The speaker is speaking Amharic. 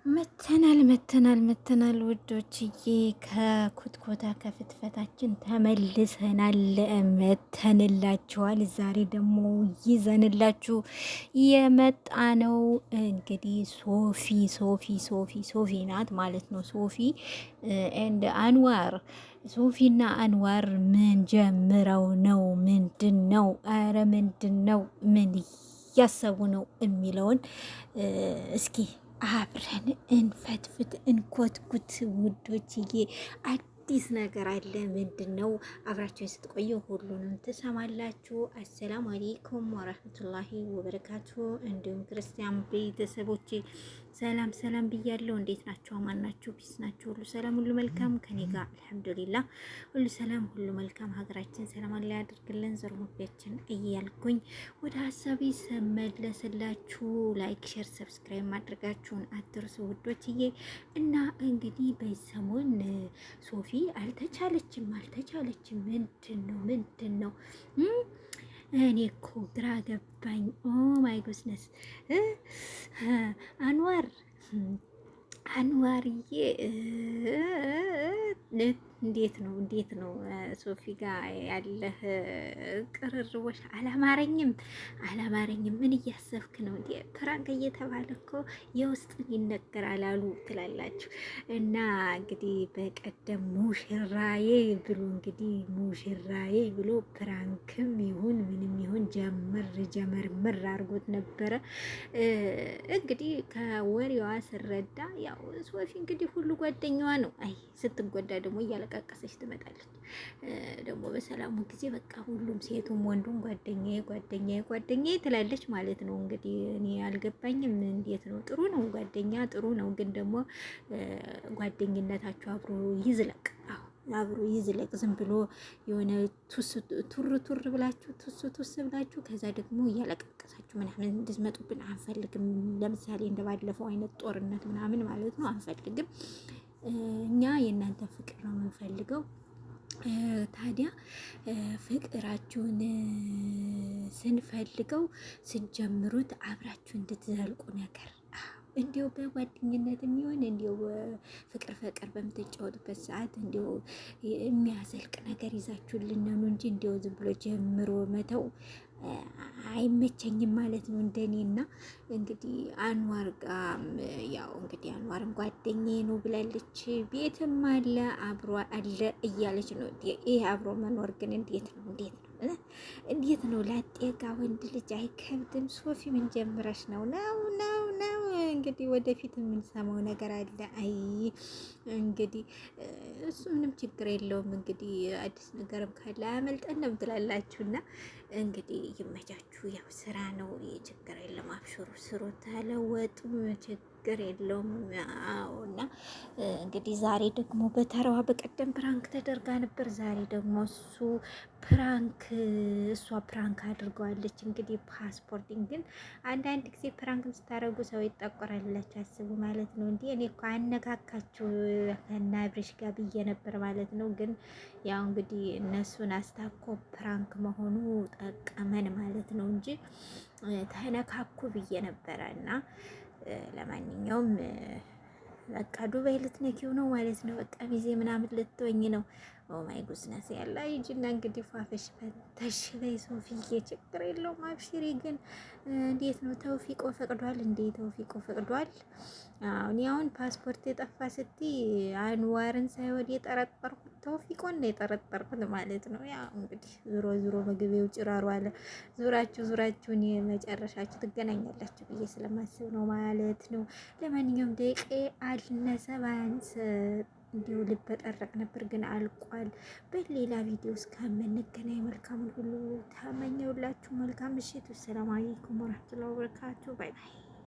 መተናል ውዶችዬ፣ ከኩትኮታ ከፍትፈታችን ተመልሰናል። መተንላችኋል። ዛሬ ደግሞ ይዘንላችሁ የመጣ ነው እንግዲህ ሶፊ ናት ማለት ነው። ሶፊ ኤንድ አንዋር፣ ሶፊና አንዋር ምን ጀምረው ነው? ምንድን ነው? አረ ምንድን ነው? ምን እያሰቡ ነው የሚለውን እስኪ አብረን እንፈትፍት እንኮትኩት ውዶችዬ። አዲስ ነገር አለ። ምንድን ነው? አብራችሁ ስትቆዩ ሁሉንም ትሰማላችሁ። አሰላሙ አሌይኩም ወረህመቱላሂ ወበረካቱ። እንዲሁም ክርስቲያን ቤተሰቦቼ ሰላም ብያለሁ። እንዴት ናቸው? አማን ናቸው? ፒስ ናቸው? ሁሉ ሰላም፣ ሁሉ መልካም ከኔ ጋር አልሐምዱሊላህ፣ ሁሉ ሰላም፣ ሁሉ መልካም። ሀገራችን ሰላም አላ ያድርግልን፣ ዘር መግቢያችን እያልኩኝ ወደ ሀሳቤ ስመለስላችሁ ላይክ፣ ሼር፣ ሰብስክራይብ ማድረጋችሁን አትርሱ ውዶችዬ። እና እንግዲህ በሰሞን ሶፊ አልተቻለችም። ምንድን ነው? እኔ እኮ ግራ ገባኝ። ኦ ማይ ጉድነስ አንዋርዬ እንዴት ነው ሶፊ ጋር ያለህ ቅርርቦሽ? አላማረኝም። ምን እያሰብክ ነው እንዴ? ፕራንክ እየተባለ እኮ የውስጥ ይነገራል አሉ ትላላችሁ። እና እንግዲህ በቀደም ሙሽራዬ ብሎ ፕራንክም ይሁን ምንም ይሁን ጀመርምር አድርጎት ነበረ። እንግዲህ ከወሬዋ ስረዳ ያው ሶፊ እንግዲህ ሁሉ ጓደኛዋ ነው። አይ ስትጎዳ ደግሞ እያለቃቀሰች ትመጣለች። ደግሞ በሰላሙ ጊዜ በቃ ሁሉም ሴቱም ወንዱም ጓደኛዬ ትላለች ማለት ነው። እንግዲህ እኔ አልገባኝም። እንዴት ነው? ጥሩ ነው፣ ጓደኛ ጥሩ ነው። ግን ደግሞ ጓደኝነታችሁ አብሮ ይዝለቅ። አብሮ ይዝለቅ። ዝም ብሎ የሆነ ቱር ብላችሁ ቱስ ብላችሁ ከዛ ደግሞ እያለቀቀሳችሁ ምናምን እንድትመጡብን አንፈልግም። ለምሳሌ እንደባለፈው አይነት ጦርነት ምናምን ማለት ነው አንፈልግም። እኛ የእናንተ ፍቅር ነው የምንፈልገው። ታዲያ ፍቅራችሁን ስንፈልገው ስትጀምሩት አብራችሁ እንድትዘልቁ ነገር እንዲሁ በጓደኝነት የሚሆን እንዲሁ ፍቅር በምትጫወቱበት ሰዓት እንዲሁ የሚያዘልቅ ነገር ይዛችሁልን ነው እንጂ እንዲሁ ዝም ብሎ ጀምሮ መተው አይመቸኝም ማለት ነው እንደኔና። እንግዲህ አንዋር ጋር ያው እንግዲህ አንዋርም ጓደኛዬ ነው ብላለች። ቤትም አለ አብሮ አለ እያለች ነው። ይሄ አብሮ መኖር ግን እንዴት ነው? ላጤጋ ወንድ ልጅ አይከብድም? ሶፊ ምን ጀምረሽ ነው? እንግዲህ ወደፊት የምንሰማው ነገር አለ። አይ እንግዲህ እሱ ምንም ችግር የለውም። እንግዲህ አዲስ ነገርም ካለ አያመልጠንም ትላላችሁና እንግዲህ ይመቻችሁ። ያው ስራ ነው፣ ችግር የለም። አብሽሩ፣ ስሩ፣ ተለወጡ፣ ችግር የለውም። አዎ። እና እንግዲህ ዛሬ ደግሞ በተራዋ በቀደም ፕራንክ ተደርጋ ነበር። ዛሬ ደግሞ እሷ ፕራንክ አድርገዋለች። እንግዲህ ፓስፖርቲንግ ግን አንዳንድ ጊዜ ፕራንክ ስታደርጉ ሰው ይጠቆራላችሁ አስቡ ማለት ነው። እንዲህ እኔ እኮ አነካካችሁ ከና አብሬሽ ጋር ብዬ ነበር ማለት ነው። ግን ያው እንግዲህ እነሱን አስታኮ ፕራንክ መሆኑ ጠቀመን ማለት ነው እንጂ ተነካኩ ብዬ ነበረ። እና ለማንኛውም በቃ ዱባይ ልትነኪው ነው ማለት ነው። በቃ ጊዜ ምናምን ልትወኝ ነው። ኦ ማይ ጉድነስ ያላ ይጅና እንግዲህ ፋፈሽ ፈተሽ በይ ሶፊዬ፣ ችግር የለውም አብሽሪ። ግን እንዴት ነው? ተውፊቆ ፈቅዷል እንዴ? ተውፊቆ ፈቅዷል። አሁን ፓስፖርት የጠፋ ስትይ አንዋርን ሳይሆን የጠረጠርኩት ተውፊቆን ነው የጠረጠርኩት ማለት ነው። ያው እንግዲህ ዙሮ ምግቤው ጭራሩ አለ። ዙራችሁን የመጨረሻችሁ ትገናኛላችሁ ብዬ ስለማስብ ነው ማለት ነው። ለማንኛውም ደቂቄ አልነሰ ባያንስ እንዲሁ ልበጠረቅ ነበር ግን አልቋል። በሌላ ቪዲዮ እስከምንገናኝ መልካሙን ሁሉ ተመኘውላችሁ። መልካም ምሽት። ሰላም አለይኩም ወራህመቱላሂ ወበረካቱ። ባይ ባይ።